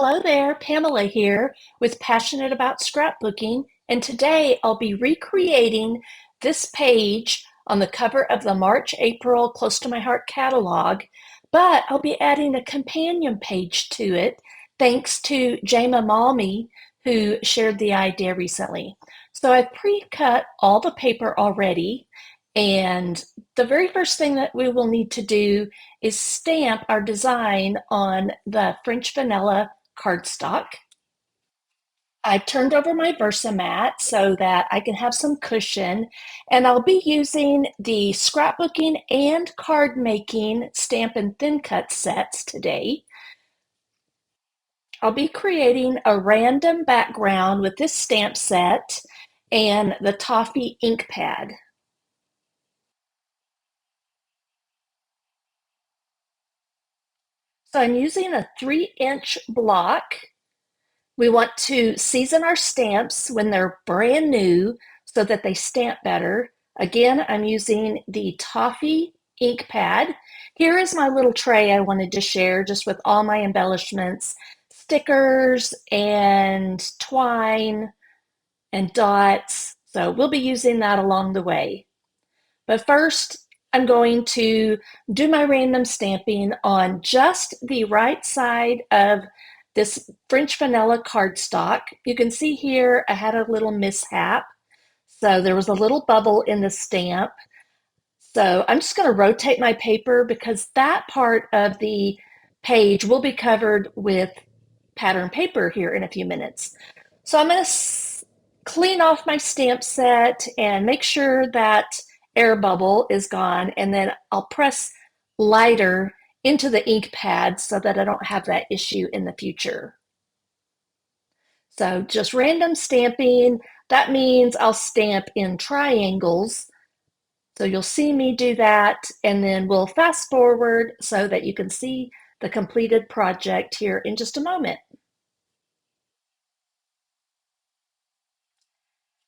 Hello there, Pamela here with Passionate About Scrapbooking, and today I'll be recreating this page on the cover of the March April Close to My Heart catalog, but I'll be adding a companion page to it thanks to Jama Malmi, who shared the idea recently. So I've pre-cut all the paper already, and the very first thing that we will need to do is stamp our design on the French vanilla cardstock. I turned over my Versamat so that I can have some cushion, and I'll be using the scrapbooking and card making stamp and thin cut sets today. I'll be creating a random background with this stamp set and the toffee ink pad. So I'm using a 3-inch block. We want to season our stamps when they're brand new so that they stamp better. Again, I'm using the toffee ink pad. Here is my little tray I wanted to share just with all my embellishments, stickers and twine and dots. So we'll be using that along the way. But first, I'm going to do my random stamping on just the right side of this French vanilla cardstock. You can see here I had a little mishap. So there was a little bubble in the stamp. So I'm just going to rotate my paper because that part of the page will be covered with pattern paper here in a few minutes. So I'm going to clean off my stamp set and make sure that air bubble is gone, and then I'll press lighter into the ink pad so that I don't have that issue in the future. So just random stamping, that means I'll stamp in triangles. So you'll see me do that, and then we'll fast forward so that you can see the completed project here in just a moment.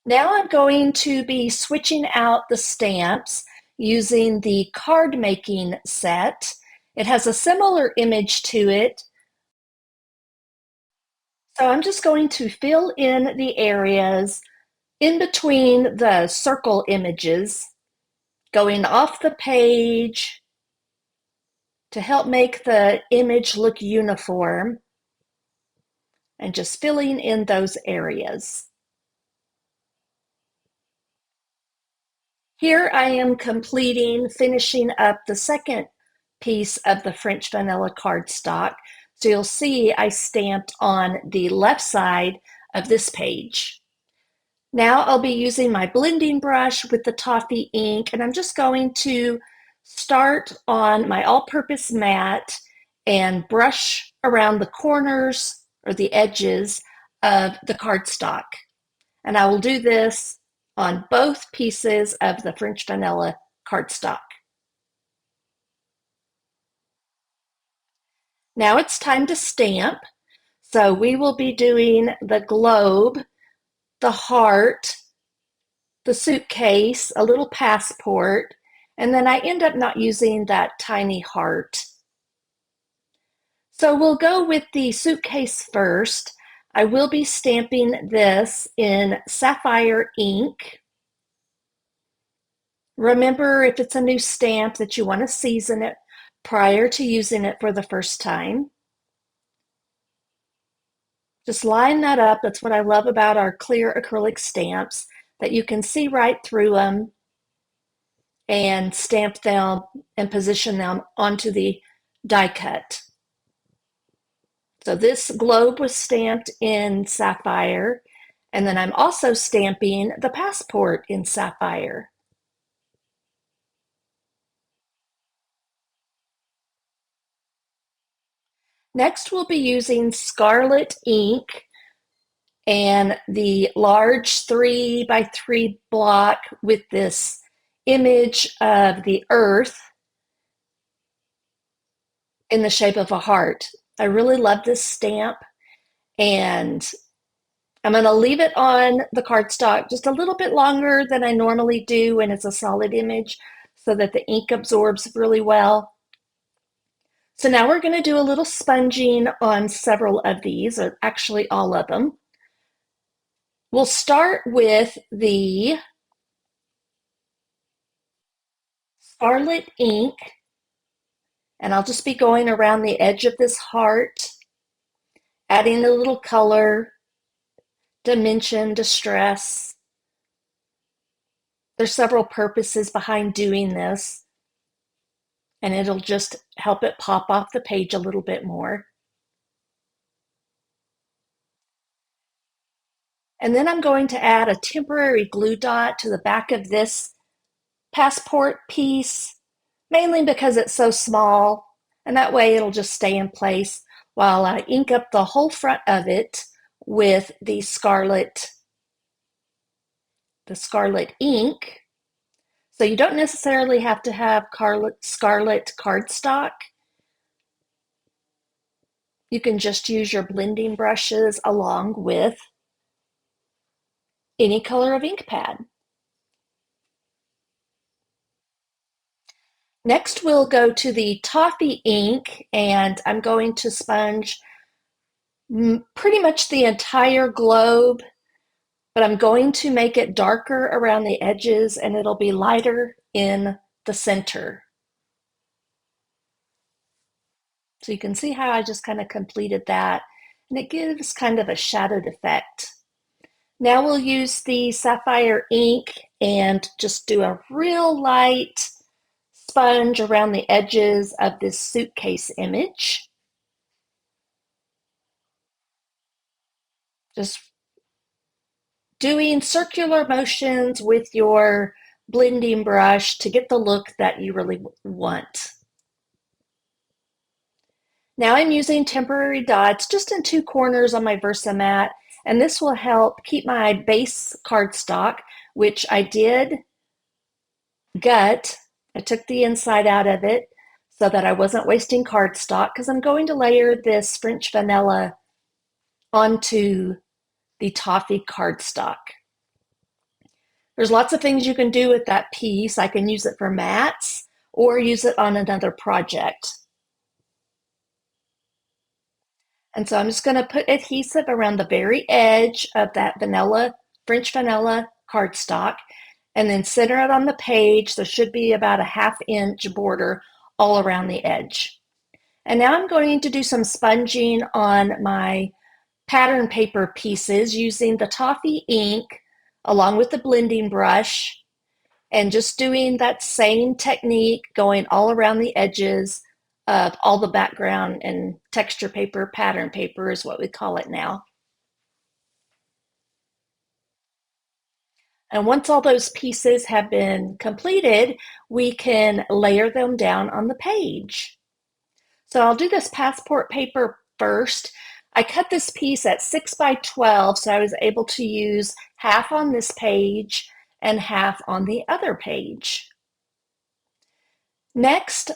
Now I'm going to be switching out the stamps using the card making set. It has a similar image to it. So I'm just going to fill in the areas in between the circle images, going off the page to help make the image look uniform, and just filling in those areas. Here I am finishing up the second piece of the French vanilla cardstock. So you'll see I stamped on the left side of this page. Now I'll be using my blending brush with the toffee ink, and I'm just going to start on my all-purpose mat and brush around the corners or the edges of the cardstock. And I will do this on both pieces of the French vanilla cardstock. Now it's time to stamp. So we will be doing the globe, the heart, the suitcase, a little passport, and then I end up not using that tiny heart. So we'll go with the suitcase first. I will be stamping this in sapphire ink. Remember, if it's a new stamp, that you want to season it prior to using it for the first time. Just line that up. That's what I love about our clear acrylic stamps, that you can see right through them and stamp them and position them onto the die cut. So this globe was stamped in sapphire, and then I'm also stamping the passport in sapphire. Next, we'll be using scarlet ink and the large 3x3 block with this image of the earth in the shape of a heart. I really love this stamp, and I'm going to leave it on the cardstock just a little bit longer than I normally do when it's a solid image so that the ink absorbs really well. So now we're going to do a little sponging on several of these, or actually all of them. We'll start with the Scarlet ink, and I'll just be going around the edge of this heart, adding a little color, dimension, distress. There's several purposes behind doing this, and it'll just help it pop off the page a little bit more. And then I'm going to add a temporary glue dot to the back of this passport piece, mainly because it's so small, and that way it'll just stay in place while I ink up the whole front of it with the scarlet ink. So you don't necessarily have to have scarlet cardstock. You can just use your blending brushes along with any color of ink pad. Next, we'll go to the toffee ink, and I'm going to sponge pretty much the entire globe, but I'm going to make it darker around the edges and it'll be lighter in the center. So you can see how I just kind of completed that, and it gives kind of a shadowed effect. Now we'll use the sapphire ink and just do a real light sponge around the edges of this suitcase image. Just doing circular motions with your blending brush to get the look that you really want. Now I'm using temporary dots just in 2 corners on my Versamat, and this will help keep my base cardstock, which I did gut. I took the inside out of it so that I wasn't wasting cardstock, because I'm going to layer this French vanilla onto the toffee cardstock. There's lots of things you can do with that piece. I can use it for mats or use it on another project. And so I'm just going to put adhesive around the very edge of that French vanilla cardstock, and then center it on the page. There should be about a 1/2 inch border all around the edge. And now I'm going to do some sponging on my pattern paper pieces using the toffee ink along with the blending brush, and just doing that same technique, going all around the edges of all the background and texture paper. Pattern paper is what we call it now. And once all those pieces have been completed, we can layer them down on the page. So I'll do this passport paper first. I cut this piece at 6 by 12, so I was able to use half on this page and half on the other page. Next,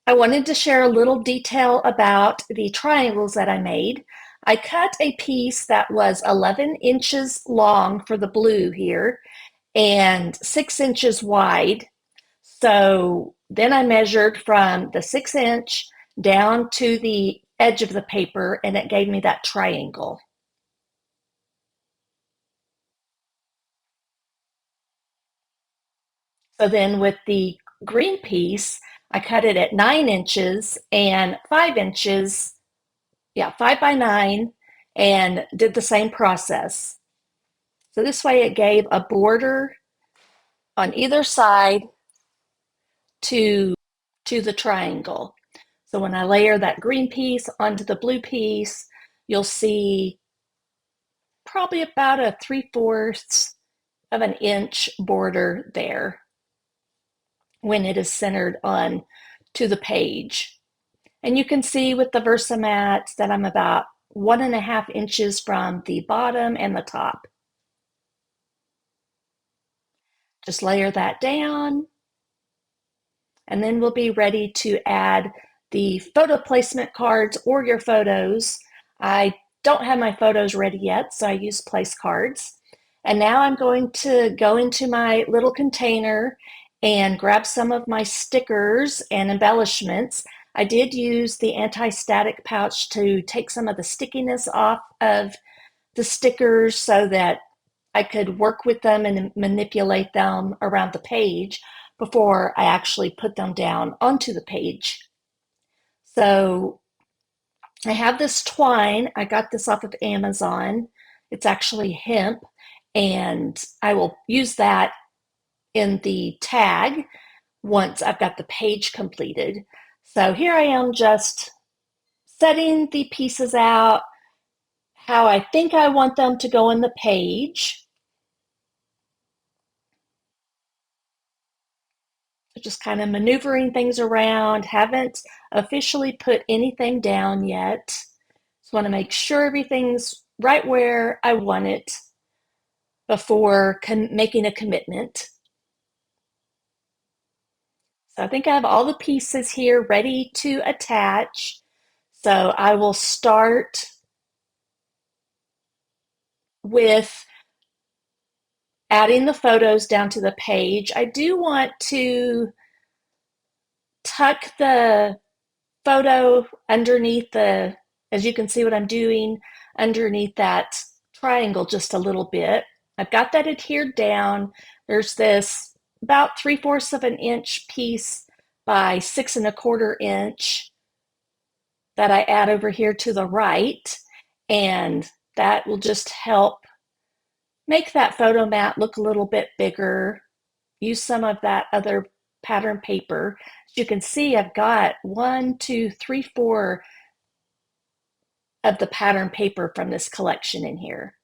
I wanted to share a little detail about the triangles that I made. I cut a piece that was 11 inches long for the blue here and 6 inches wide. So then I measured from the 6-inch down to the edge of the paper, and it gave me that triangle. So then with the green piece, I cut it at 9 inches and 5 inches, 5 by 9, and did the same process. So this way it gave a border on either side to the triangle. So when I layer that green piece onto the blue piece, you'll see probably about a 3/4 of an inch border there when it is centered on to the page. And you can see with the Versamat that I'm about 1.5 inches from the bottom and the top. Just layer that down, and then we'll be ready to add the photo placement cards or your photos. I don't have my photos ready yet, so I use place cards. And now I'm going to go into my little container and grab some of my stickers and embellishments. I did use the anti-static pouch to take some of the stickiness off of the stickers so that I could work with them and manipulate them around the page before I actually put them down onto the page. So I have this twine. I got this off of Amazon. It's actually hemp, and I will use that in the tag once I've got the page completed. So here I am just setting the pieces out how I think I want them to go on the page. Just kind of maneuvering things around. Haven't officially put anything down yet. Just want to make sure everything's right where I want it before making a commitment. So I think I have all the pieces here ready to attach. So I will start with adding the photos down to the page. I do want to tuck the photo underneath as you can see what I'm doing, underneath that triangle just a little bit. I've got that adhered down. There's this about 3/4 of an inch piece by 6 1/4 inch that I add over here to the right, and that will just help make that photo mat look a little bit bigger. Use some of that other pattern paper. As you can see, I've got 1, 2, 3, 4 of the pattern paper from this collection in here.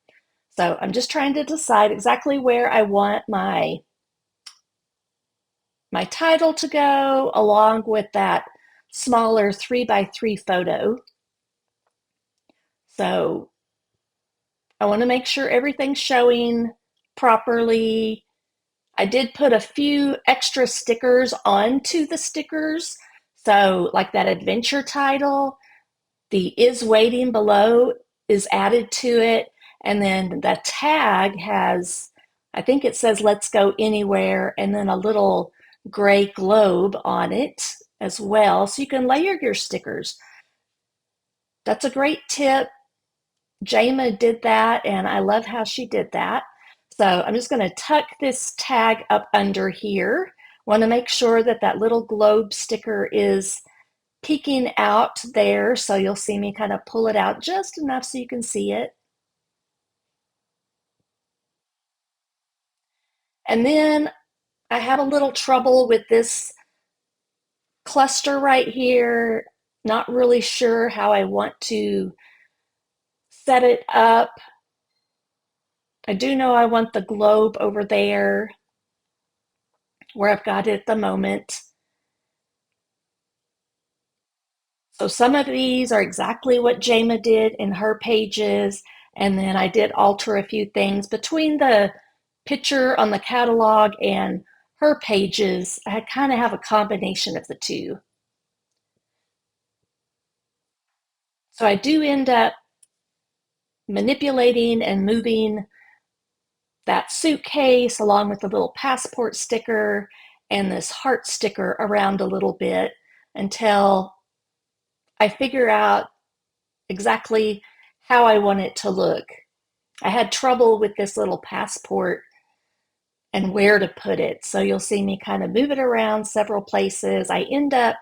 So I'm just trying to decide exactly where I want my title to go, along with that smaller 3x3 photo. So I want to make sure everything's showing properly. I did put a few extra stickers onto the stickers. So like that adventure title, the is waiting below is added to it. And then the tag has, I think it says let's go anywhere, and then a little gray globe on it as well. So you can layer your stickers. That's a great tip. Jama did that, and I love how she did that. So I'm just going to tuck this tag up under here. Want to make sure that that little globe sticker is peeking out there, so you'll see me kind of pull it out just enough so you can see it. And then I have a little trouble with this cluster right here. Not really sure how I want to set it up. I do know I want the globe over there where I've got it at the moment. So some of these are exactly what Jama did in her pages, and then I did alter a few things between the picture on the catalog and her pages. I kind of have a combination of the two. So I do end up manipulating and moving that suitcase along with the little passport sticker and this heart sticker around a little bit until I figure out exactly how I want it to look. I had trouble with this little passport and where to put it. So you'll see me kind of move it around several places. I end up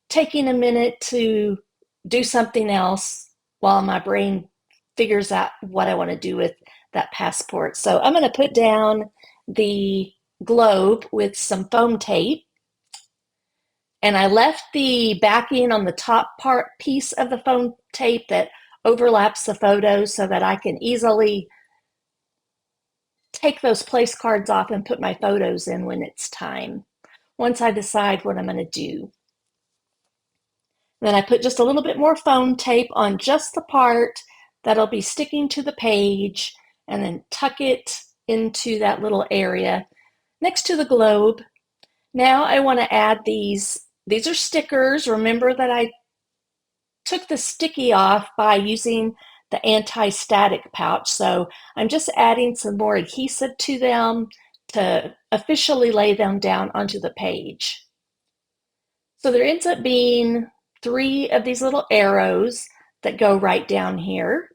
taking a minute to do something else while my brain figures out what I want to do with that passport. So I'm going to put down the globe with some foam tape. And I left the backing on the top part piece of the foam tape that overlaps the photos so that I can easily take those place cards off and put my photos in when it's time, once I decide what I'm going to do. Then I put just a little bit more foam tape on just the part that'll be sticking to the page, and then tuck it into that little area next to the globe. Now I want to add these. These are stickers. Remember that I took the sticky off by using the anti-static pouch. So I'm just adding some more adhesive to them to officially lay them down onto the page. So there ends up being 3 of these little arrows that go right down here.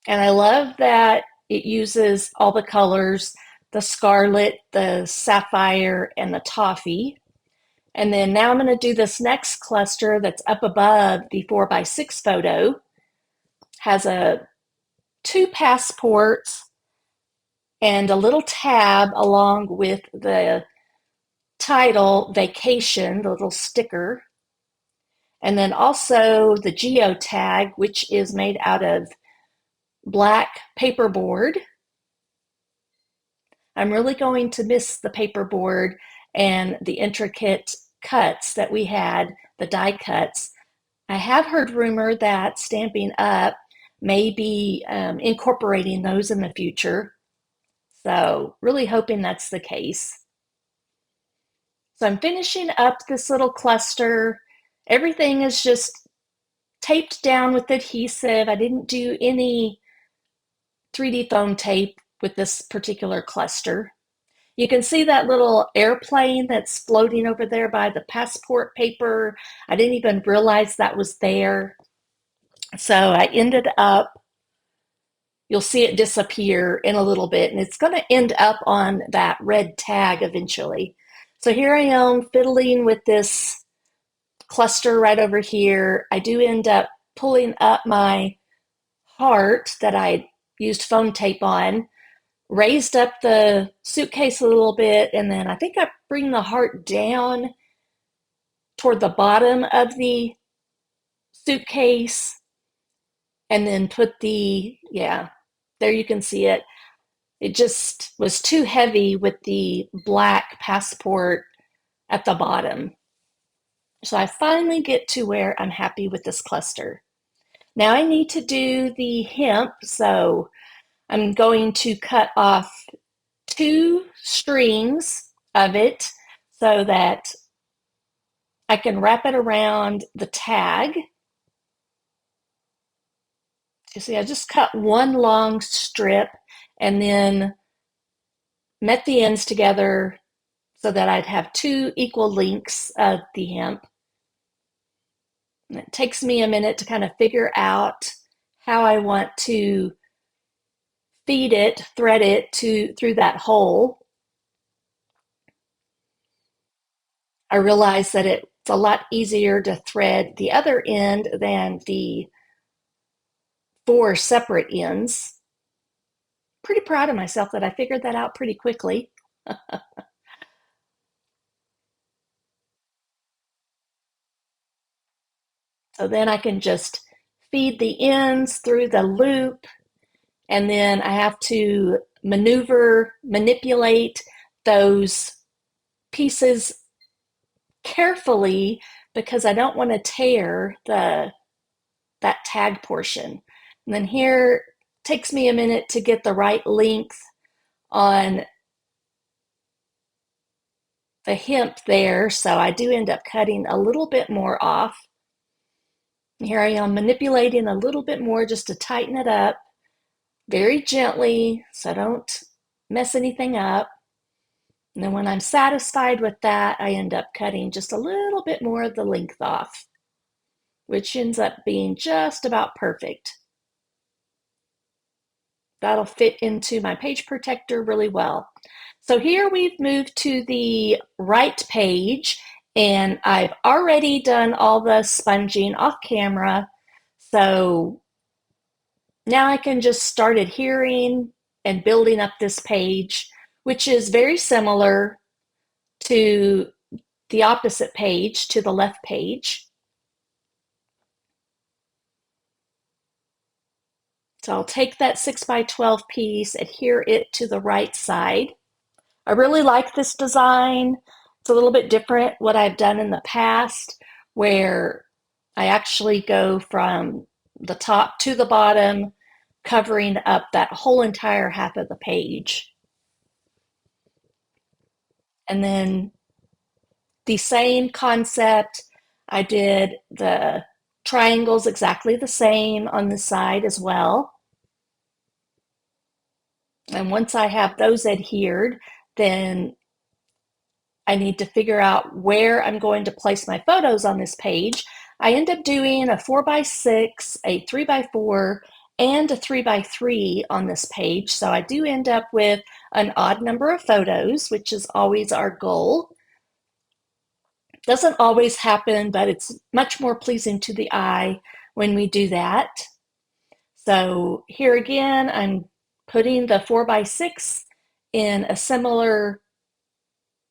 And I love that it uses all the colors, the scarlet, the sapphire, and the toffee. And then now I'm going to do this next cluster that's up above the 4x6 photo. Has 2 passports and a little tab along with the title vacation, the little sticker. And then also the geo tag, which is made out of black paperboard. I'm really going to miss the paperboard and the intricate cuts that we had, the die cuts. I have heard rumor that Stampin' Up! May be incorporating those in the future. So really hoping that's the case. So I'm finishing up this little cluster. Everything is just taped down with adhesive. I didn't do any 3D foam tape with this particular cluster. You can see that little airplane that's floating over there by the passport paper. I didn't even realize that was there. So I ended up, you'll see it disappear in a little bit, and it's going to end up on that red tag eventually. So here I am fiddling with this cluster right over here. I do end up pulling up my heart that I used foam tape on, raised up the suitcase a little bit, and then I think I bring the heart down toward the bottom of the suitcase and then put the, yeah, there you can see it. It just was too heavy with the black passport at the bottom. So I finally get to where I'm happy with this cluster. Now I need to do the hemp, so I'm going to cut off 2 strings of it so that I can wrap it around the tag. You see, I just cut 1 long strip and then met the ends together so that I'd have 2 equal lengths of the hemp. And it takes me a minute to kind of figure out how I want to feed it, thread it through that hole. I realized that it's a lot easier to thread the other end than the 4 separate ends. Pretty proud of myself that I figured that out pretty quickly. So then I can just feed the ends through the loop, and then I have to manipulate those pieces carefully because I don't want to tear that tag portion. And then here takes me a minute to get the right length on the hemp there, so I do end up cutting a little bit more off. Here I am manipulating a little bit more just to tighten it up very gently so I don't mess anything up. And then when I'm satisfied with that, I end up cutting just a little bit more of the length off, which ends up being just about perfect. That'll fit into my page protector really well. So here we've moved to the right page, and I've already done all the sponging off camera. So now I can just start adhering and building up this page, which is very similar to the opposite page, to the left page. So I'll take that 6x12 piece, adhere it to the right side. I really like this design. It's a little bit different what I've done in the past, where I actually go from the top to the bottom, covering up that whole entire half of the page. And then the same concept, I did the triangles exactly the same on the side as well. And once I have those adhered, then I need to figure out where I'm going to place my photos on this page. I end up doing a 4x6, a 3x4, and a 3x3 on this page. So I do end up with an odd number of photos, which is always our goal. Doesn't always happen, but it's much more pleasing to the eye when we do that. So here again, I'm putting the 4x6 in a similar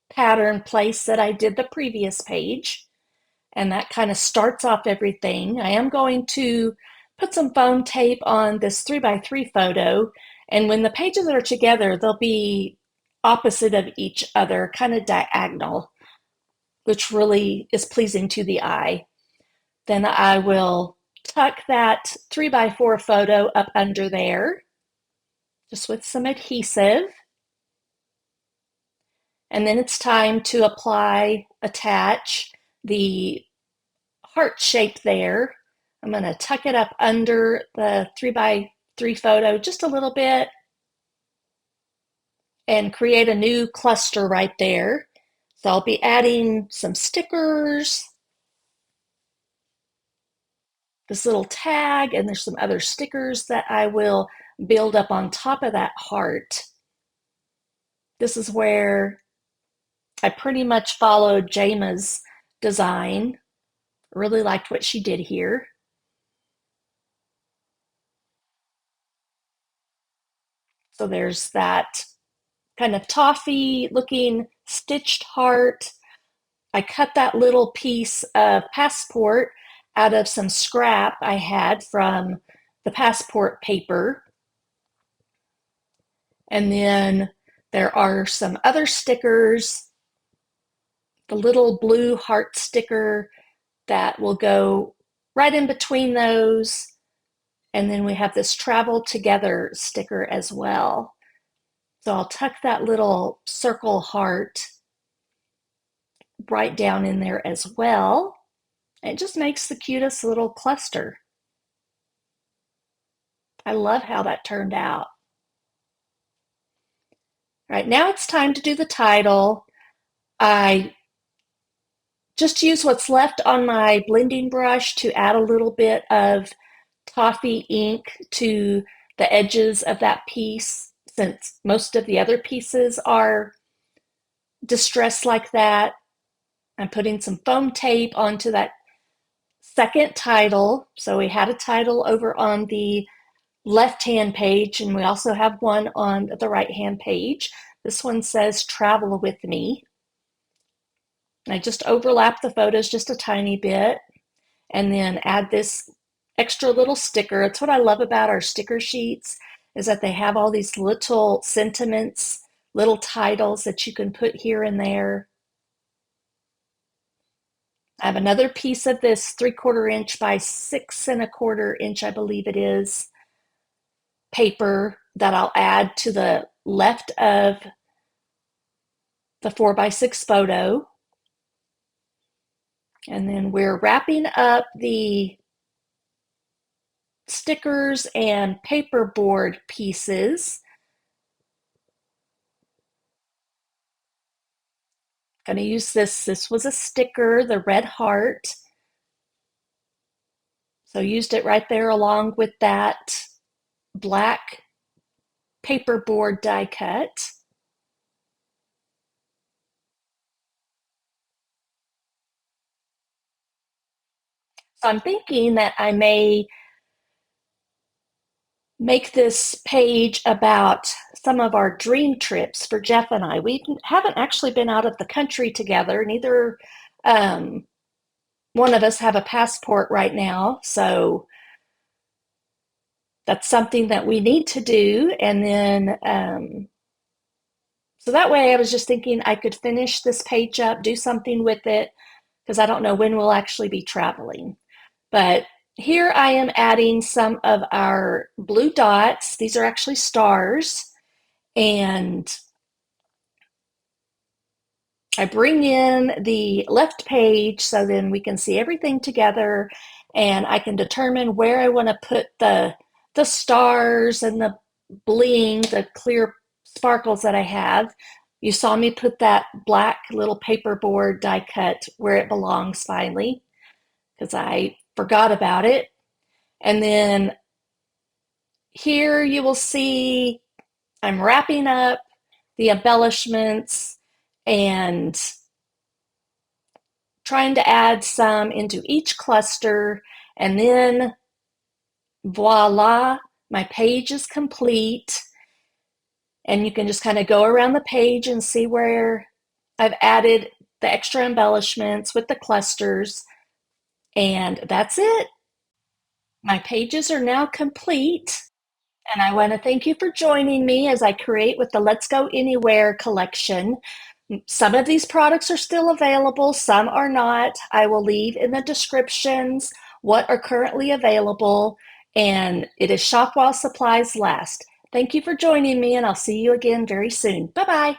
pattern place that I did the previous page. And that kind of starts off everything. I am going to put some foam tape on this 3x3 photo. And when the pages are together, they'll be opposite of each other, kind of diagonal, which really is pleasing to the eye. Then I will tuck that 3x4 photo up under there, just with some adhesive. And then it's time to attach the heart shape there. I'm going to tuck it up under the 3x3 photo just a little bit and create a new cluster right there. So I'll be adding some stickers, this little tag, and there's some other stickers that I will build up on top of that heart. This is where I pretty much followed Jama's design. Really liked what she did here. So there's that kind of toffee looking stitched heart. I cut that little piece of passport out of some scrap I had from the passport paper. And then there are some other stickers, the little blue heart sticker that will go right in between those. And then we have this travel together sticker as well. So I'll tuck that little circle heart right down in there as well. It just makes the cutest little cluster. I love how that turned out. All right, now it's time to do the title. I just use what's left on my blending brush to add a little bit of toffee ink to the edges of that piece, since most of the other pieces are distressed like that. I'm putting some foam tape onto that second title. So we had a title over on the left-hand page, and we also have one on the right-hand page. This one says Travel With Me. I just overlap the photos just a tiny bit and then add this extra little sticker. It's what I love about our sticker sheets, is that they have all these little sentiments, little titles that you can put here and there. I have another piece of this 3/4 inch by 6 1/4 inch, I believe it is, paper that I'll add to the left of the 4x6 photo. And then we're wrapping up the stickers and paperboard pieces. Going to use this was a sticker, the red heart. So used it right there along with that black paperboard die cut. So I'm thinking that I may make this page about some of our dream trips for Jeff and I. We haven't actually been out of the country together. Neither one of us have a passport right now, so that's something that we need to do. And then so that way I was just thinking I could finish this page up, do something with it, because I don't know when we'll actually be traveling. But here I am adding some of our blue dots. These are actually stars. And I bring in the left page so then we can see everything together, and I can determine where I want to put the stars and the bling, the clear sparkles that I have. You saw me put that black little paperboard die cut where it belongs finally, because I forgot about it. And then here you will see I'm wrapping up the embellishments and trying to add some into each cluster. And then voila, my page is complete. And you can just kind of go around the page and see where I've added the extra embellishments with the clusters. And that's it. My pages are now complete. And I want to thank you for joining me as I create with the Let's Go Anywhere collection. Some of these products are still available, some are not. I will leave in the descriptions what are currently available, and it is shop while supplies last. Thank you for joining me, and I'll see you again very soon. Bye-bye.